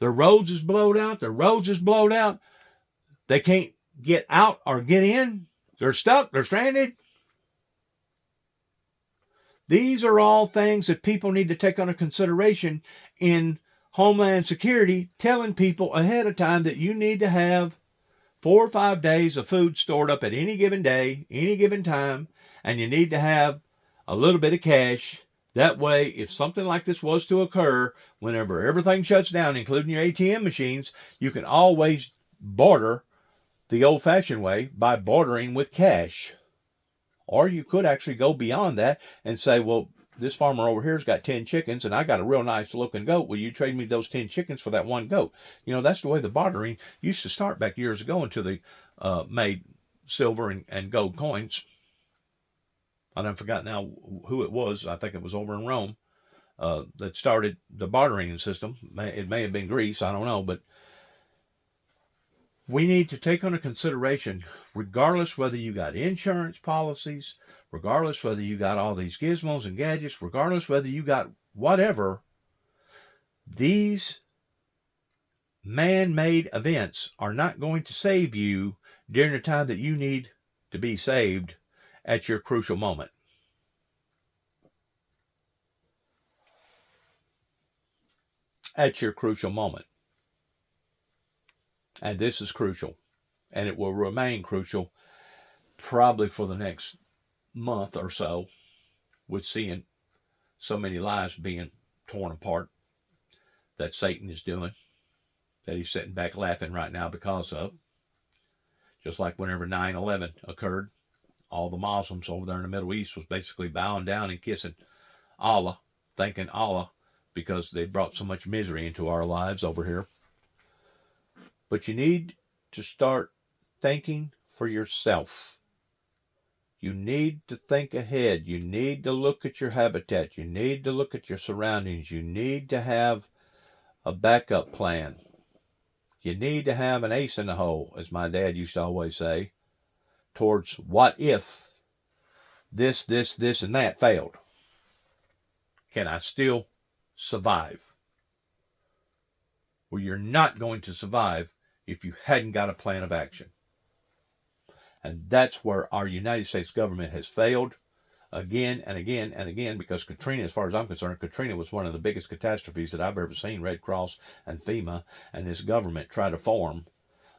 Their roads is blowed out, they can't get out or get in, they're stuck, they're stranded. These are all things that people need to take under consideration in Homeland Security, telling people ahead of time that you need to have 4 or 5 days of food stored up at any given day, any given time, and you need to have a little bit of cash. That way, if something like this was to occur, whenever everything shuts down, including your ATM machines, you can always barter the old-fashioned way by bartering with cash. Or you could actually go beyond that and say, well, this farmer over here's got 10 chickens and I got a real nice looking goat. Will you trade me those 10 chickens for that one goat? You know, that's the way the bartering used to start back years ago until they made silver and gold coins. I don't forgot now who it was. I think it was over in Rome that started the bartering system. It may have been Greece. I don't know. But we need to take under consideration, regardless whether you got insurance policies, regardless whether you got all these gizmos and gadgets, regardless whether you got whatever, these man-made events are not going to save you during the time that you need to be saved at your crucial moment. At your crucial moment. And this is crucial. And it will remain crucial probably for the next month or so, with seeing so many lives being torn apart that Satan is doing, that he's sitting back laughing right now because of. Just like whenever 9/11 occurred, all the Muslims over there in the Middle East was basically bowing down and kissing Allah, thanking Allah because they brought so much misery into our lives over here. But you need to start thinking for yourself. You need to think ahead. You need to look at your habitat. You need to look at your surroundings. You need to have a backup plan. You need to have an ace in the hole, as my dad used to always say, towards what if this, and that failed. Can I still survive? Well, you're not going to survive if you hadn't got a plan of action. And that's where our United States government has failed again and again and again, because Katrina, as far as I'm concerned, Katrina was one of the biggest catastrophes that I've ever seen. Red Cross and FEMA and this government try to form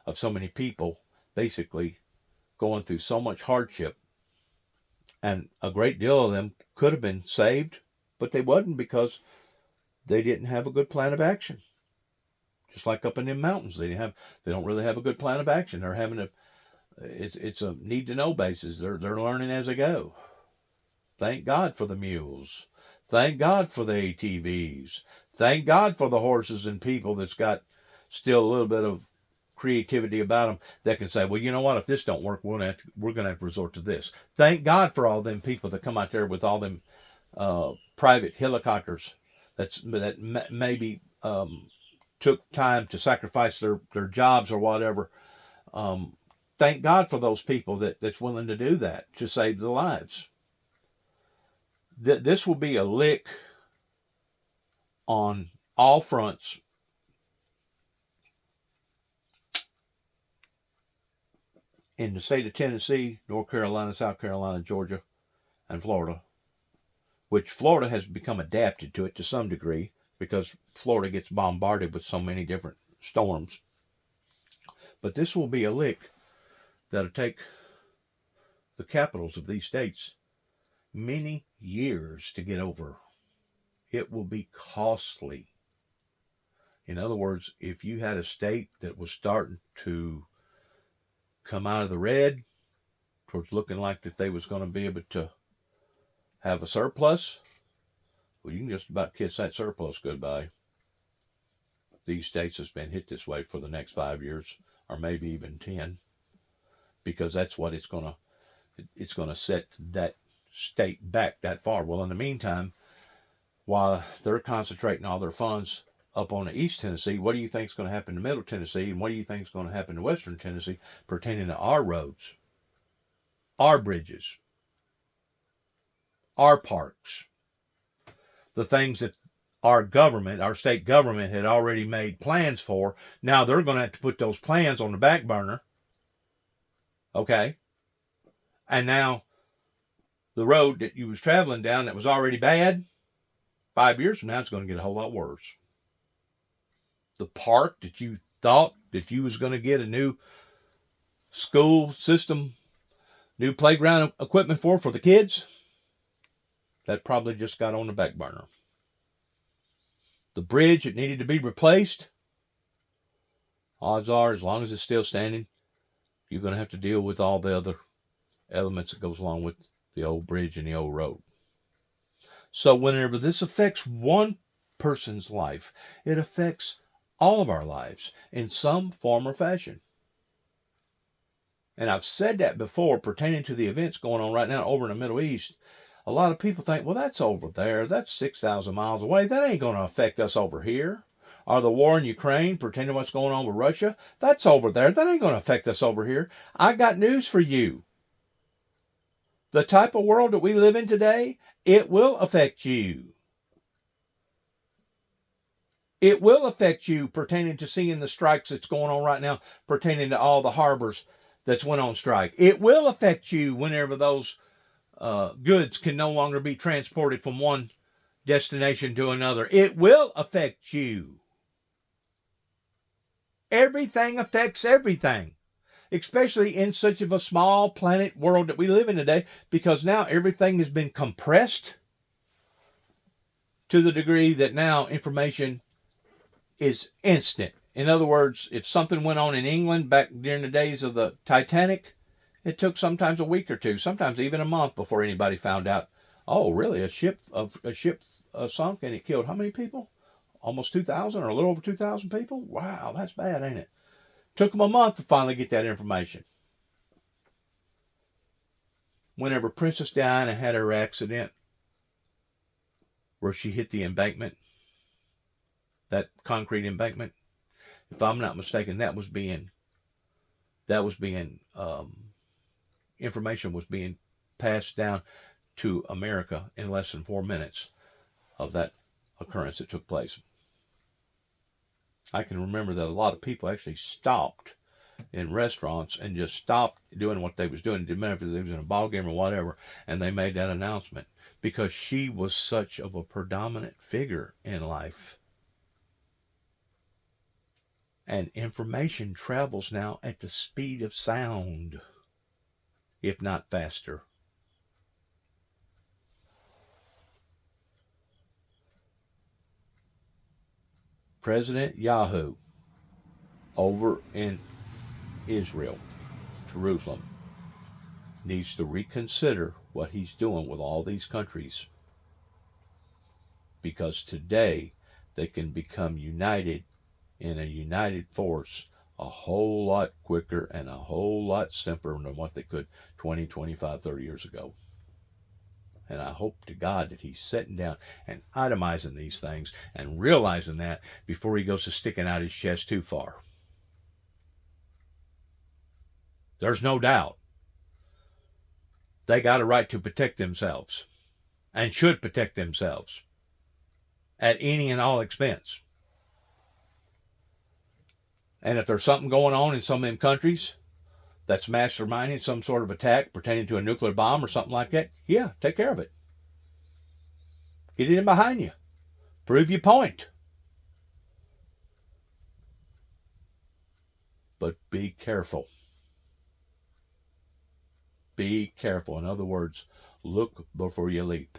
of so many people basically going through so much hardship. And a great deal of them could have been saved, but they wasn't, because they didn't have a good plan of action. Just like up in them mountains, they don't really have a good plan of action. They're having it's a need to know basis. They're learning as they go. Thank God for the mules. Thank God for the ATVs. Thank God for the horses and people that's got still a little bit of creativity about them that can say, well, you know what? If this don't work, we're gonna have to resort to this. Thank God for all them people that come out there with all them private helicopters that maybe took time to sacrifice their jobs or whatever. Thank God for those people that's willing to do that to save the lives. This will be a lick on all fronts. In the state of Tennessee, North Carolina, South Carolina, Georgia, and Florida, which Florida has become adapted to it to some degree because Florida gets bombarded with so many different storms. But this will be a lick that'll take the capitals of these states many years to get over. It will be costly. In other words, if you had a state that was starting to come out of the red towards looking like that they was going to be able to have a surplus, well, you can just about kiss that surplus goodbye. These states has been hit this way for the next 5 years, or maybe even 10, because that's what it's going to set that state back that far. Well, in the meantime, while they're concentrating all their funds up on the East Tennessee, what do you think is going to happen to Middle Tennessee, and what do you think is going to happen to Western Tennessee pertaining to our roads, our bridges, our parks, the things that our government, our state government, had already made plans for? Now they're going to have to put those plans on the back burner. Okay? And now the road that you was traveling down that was already bad, 5 years from now, it's going to get a whole lot worse. The park that you thought that you was going to get a new school system, new playground equipment for the kids, that probably just got on the back burner. The bridge that needed to be replaced, odds are, as long as it's still standing, you're going to have to deal with all the other elements that goes along with the old bridge and the old road. So whenever this affects one person's life, it affects all of our lives in some form or fashion. And I've said that before pertaining to the events going on right now over in the Middle East. A lot of people think, well, that's over there. That's 6,000 miles away. That ain't going to affect us over here. Or the war in Ukraine, pertaining to what's going on with Russia, that's over there. That ain't going to affect us over here. I got news for you. The type of world that we live in today, it will affect you. It will affect you pertaining to seeing the strikes that's going on right now, pertaining to all the harbors that's went on strike. It will affect you whenever those goods can no longer be transported from one destination to another. It will affect you. Everything affects everything, especially in such of a small planet world that we live in today, because now everything has been compressed to the degree that now information is instant. In other words, if something went on in England back during the days of the Titanic, it took sometimes a week or two, sometimes even a month before anybody found out, oh, really, a ship sunk and it killed how many people? Almost 2,000 or a little over 2,000 people? Wow, that's bad, ain't it? Took them a month to finally get that information. Whenever Princess Diana had her accident where she hit the embankment, that concrete embankment, if I'm not mistaken, information was being passed down to America in less than 4 minutes of that occurrence that took place. I can remember that a lot of people actually stopped in restaurants and just stopped doing what they was doing. It didn't matter if they was in a ball game or whatever, and they made that announcement because she was such of a predominant figure in life. And information travels now at the speed of sound, if not faster. President Yahoo over in Israel, Jerusalem, needs to reconsider what he's doing with all these countries. Because today, they can become united in a united force a whole lot quicker and a whole lot simpler than what they could 20, 25, 30 years ago. And I hope to God that he's sitting down and itemizing these things and realizing that before he goes to sticking out his chest too far. There's no doubt they got a right to protect themselves and should protect themselves at any and all expense. And if there's something going on in some of them countries that's masterminding some sort of attack pertaining to a nuclear bomb or something like that, yeah, take care of it. Get it in behind you. Prove your point. But be careful. Be careful. In other words, look before you leap.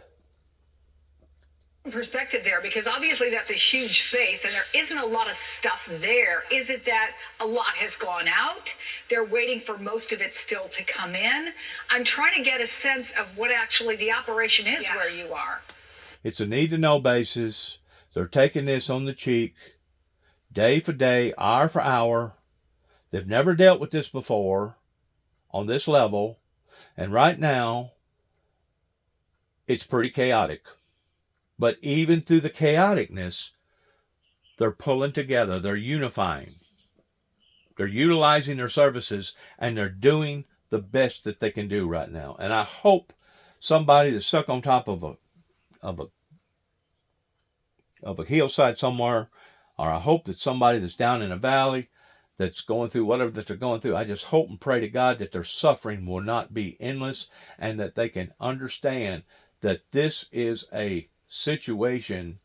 Perspective there, because obviously that's a huge space and there isn't a lot of stuff there. Is it that a lot has gone out? They're waiting for most of it still to come in. I'm trying to get a sense of what actually the operation is where you are. It's a need-to-know basis. They're taking this on the cheek, day for day, hour for hour. They've never dealt with this before on this level. And right now, it's pretty chaotic. But even through the chaoticness, they're pulling together. They're unifying. They're utilizing their services, and they're doing the best that they can do right now. And I hope somebody that's stuck on top of a hillside somewhere, or I hope that somebody that's down in a valley that's going through whatever that they're going through, I just hope and pray to God that their suffering will not be endless and that they can understand that this is a situation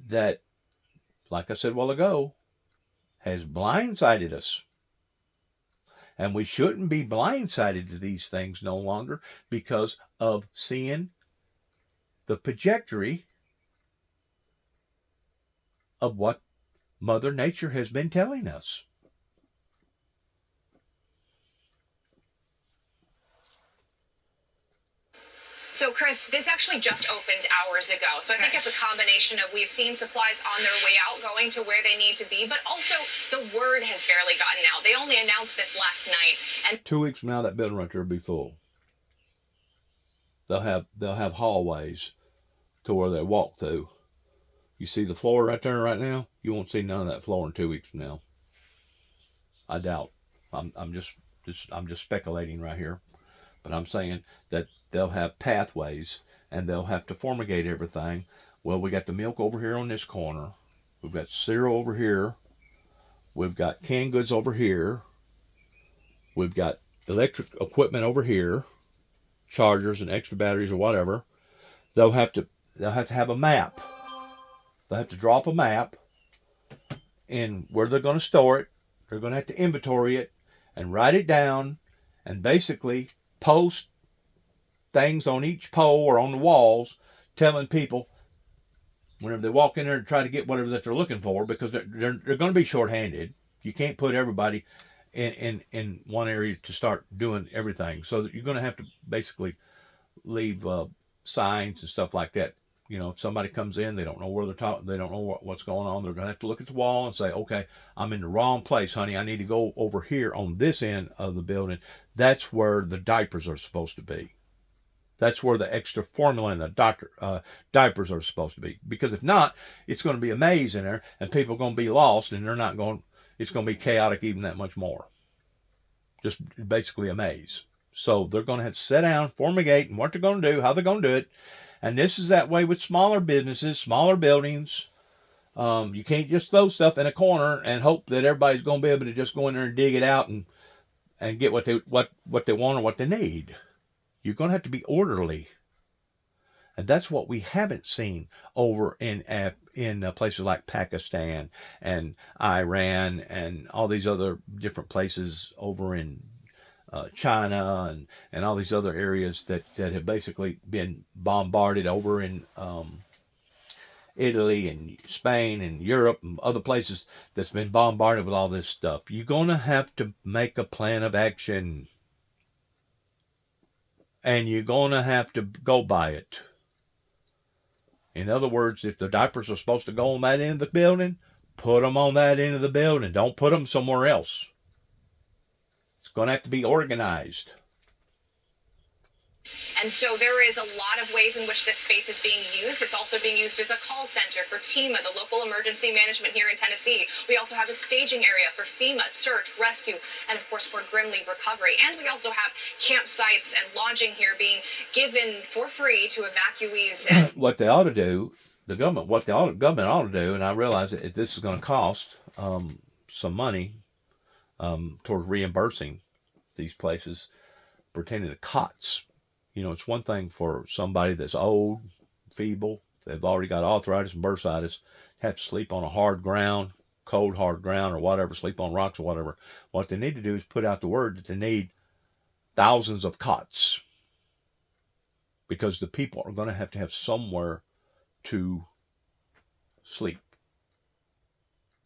that, like I said a while ago, has blindsided us. And we shouldn't be blindsided to these things no longer because of seeing the trajectory of what Mother Nature has been telling us. So, Chris, this actually just opened hours ago. So I think it's a combination of we've seen supplies on their way out going to where they need to be, but also the word has barely gotten out. They only announced this last night. And 2 weeks from now, that building right there will be full. They'll have hallways to where they walk through. You see the floor right there right now? You won't see none of that floor in 2 weeks from now. I doubt. I'm just speculating right here. But I'm saying that they'll have pathways and they'll have to fumigate everything. Well, we got the milk over here on this corner. We've got cereal over here. We've got canned goods over here. We've got electric equipment over here, chargers and extra batteries or whatever. They'll have to have a map. They'll have to drop a map in where they're going to store it. They're going to have to inventory it and write it down and basically post things on each pole or on the walls telling people whenever they walk in there and try to get whatever that they're looking for, because they're going to be short-handed. You can't put everybody in one area to start doing everything. So you're going to have to basically leave signs and stuff like that. You know, if somebody comes in, they don't know where they're talking, they don't know what's going on, they're going to have to look at the wall and say, okay, I'm in the wrong place, honey. I need to go over here on this end of the building. That's where the diapers are supposed to be. That's where the extra formula and the diapers are supposed to be. Because if not, it's going to be a maze in there, and people are going to be lost, and it's going to be chaotic even that much more. Just basically a maze. So they're going to have to sit down, fumigate, and what they're going to do, how they're going to do it. And this is that way with smaller businesses, smaller buildings. You can't just throw stuff in a corner and hope that everybody's going to be able to just go in there and dig it out and get what they want or what they need. You're going to have to be orderly. And that's what we haven't seen over in places like Pakistan and Iran and all these other different places over in China and all these other areas that have basically been bombarded over in Italy and Spain and Europe and other places that's been bombarded with all this stuff. You're going to have to make a plan of action. And you're going to have to go by it. In other words, if the diapers are supposed to go on that end of the building, put them on that end of the building. Don't put them somewhere else. It's going to have to be organized. And so there is a lot of ways in which this space is being used. It's also being used as a call center for TEMA, the local emergency management here in Tennessee. We also have a staging area for FEMA, search, rescue, and of course for Grimley recovery. And we also have campsites and lodging here being given for free to evacuees. And What they ought to do, government ought to do, and I realize that this is going to cost some money toward reimbursing these places pertaining to cots. You know, it's one thing for somebody that's old, feeble, they've already got arthritis and bursitis, have to sleep on a hard ground, cold hard ground or whatever, sleep on rocks or whatever. What they need to do is put out the word that they need thousands of cots, because the people are going to have somewhere to sleep.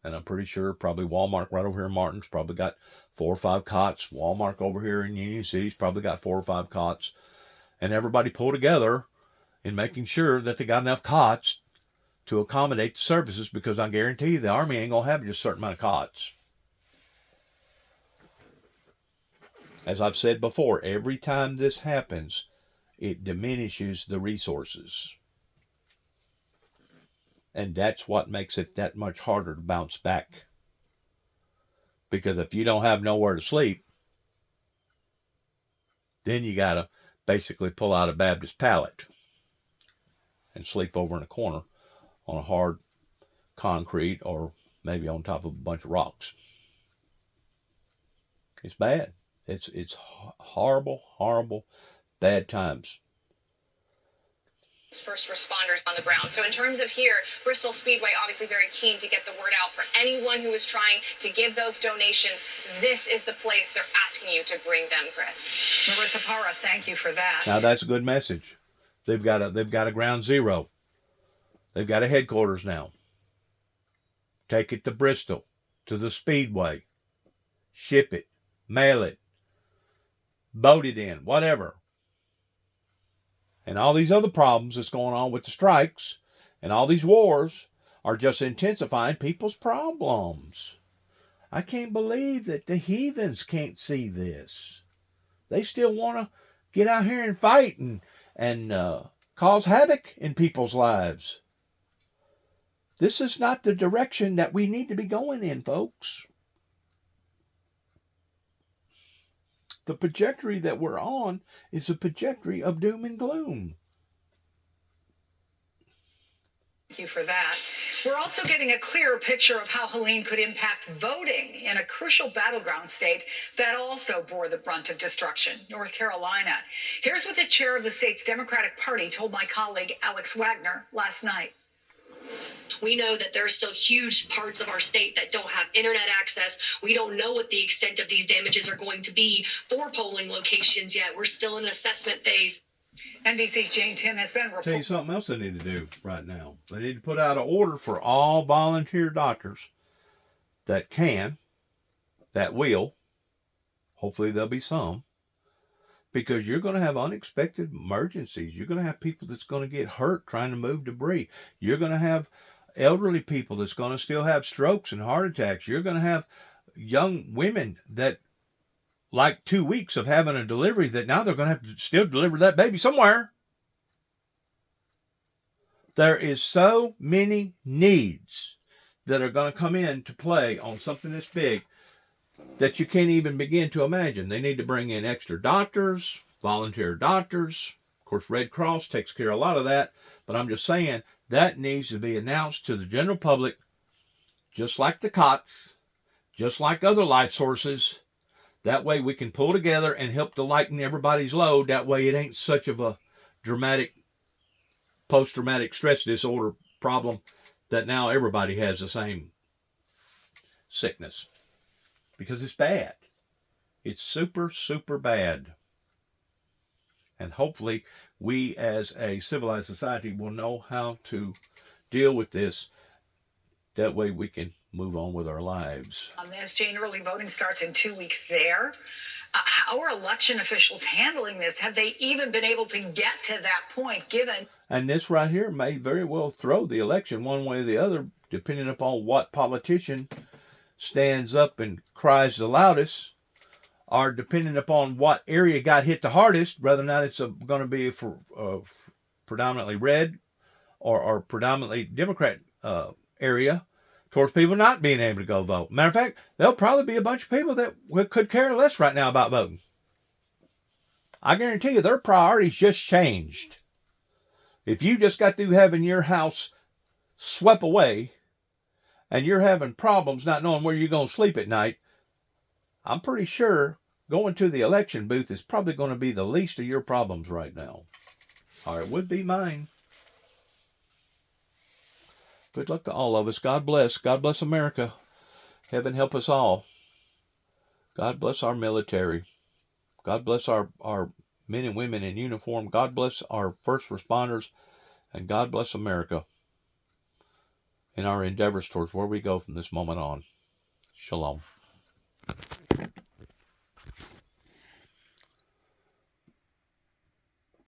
And I'm pretty sure probably Walmart right over here in Martin's probably got 4 or 5 cots. Walmart over here in Union City's probably got 4 or 5 cots. And everybody pull together in making sure that they got enough cots to accommodate the services, because I guarantee you the Army ain't going to have just a certain amount of cots. As I've said before, every time this happens, it diminishes the resources. And that's what makes it that much harder to bounce back. Because if you don't have nowhere to sleep, then you got to basically pull out a Baptist pallet and sleep over in a corner on a hard concrete or maybe on top of a bunch of rocks. It's bad. It's horrible, horrible, bad times. first responders on the ground. So in terms of here, Bristol Speedway obviously very keen to get the word out for anyone who is trying to give those donations. This is the place they're asking you to bring them, Chris. Marissa Parra, thank you for that. Now that's a good message. They've got a ground zero. They've got a headquarters now. Take it to Bristol, to the Speedway. Ship it, mail it, boat it in, whatever. And all these other problems that's going on with the strikes and all these wars are just intensifying people's problems. I can't believe that the heathens can't see this. They still want to get out here and fight and cause havoc in people's lives. This is not the direction that we need to be going in, folks. The trajectory that we're on is a trajectory of doom and gloom. Thank you for that. We're also getting a clearer picture of how Helene could impact voting in a crucial battleground state that also bore the brunt of destruction, North Carolina. Here's what the chair of the state's Democratic Party told my colleague Alex Wagner last night. We know that there are still huge parts of our state that don't have internet access. We don't know what the extent of these damages are going to be for polling locations yet. We're still in an assessment phase. NBC's Jane Tim has been Tell you something else they need to do right now. They need to put out an order for all volunteer doctors that can, that will. Hopefully there'll be some. Because you're going to have unexpected emergencies. You're going to have people that's going to get hurt trying to move debris. You're going to have elderly people that's going to still have strokes and heart attacks. You're going to have young women that, like 2 weeks of having a delivery, that now they're going to have to still deliver that baby somewhere. There is so many needs that are going to come into play on something this big that you can't even begin to imagine. They need to bring in extra doctors, volunteer doctors. Of course, Red Cross takes care of a lot of that. But I'm just saying that needs to be announced to the general public, just like the COTS, just like other life sources. That way we can pull together and help to lighten everybody's load. That way it ain't such of a dramatic post-traumatic stress disorder problem that now everybody has the same sickness. Because it's bad. It's super, super bad. And hopefully we as a civilized society will know how to deal with this. That way we can move on with our lives. On this, Jane, early voting starts in 2 weeks there. How are election officials handling this? Have they even been able to get to that point, given? And this right here may very well throw the election one way or the other, depending upon what politician stands up and cries the loudest, or depending upon what area got hit the hardest, whether or not it's going to be for predominantly red or predominantly Democrat area, towards people not being able to go vote. Matter of fact, there'll probably be a bunch of people that could care less right now about voting. I guarantee you their priorities just changed. If you just got through having your house swept away and you're having problems not knowing where you're going to sleep at night, I'm pretty sure going to the election booth is probably going to be the least of your problems right now. Or it would be mine. Good luck to all of us. God bless. God bless America. Heaven help us all. God bless our military. God bless our men and women in uniform. God bless our first responders. And God bless America in our endeavors towards where we go from this moment on. Shalom.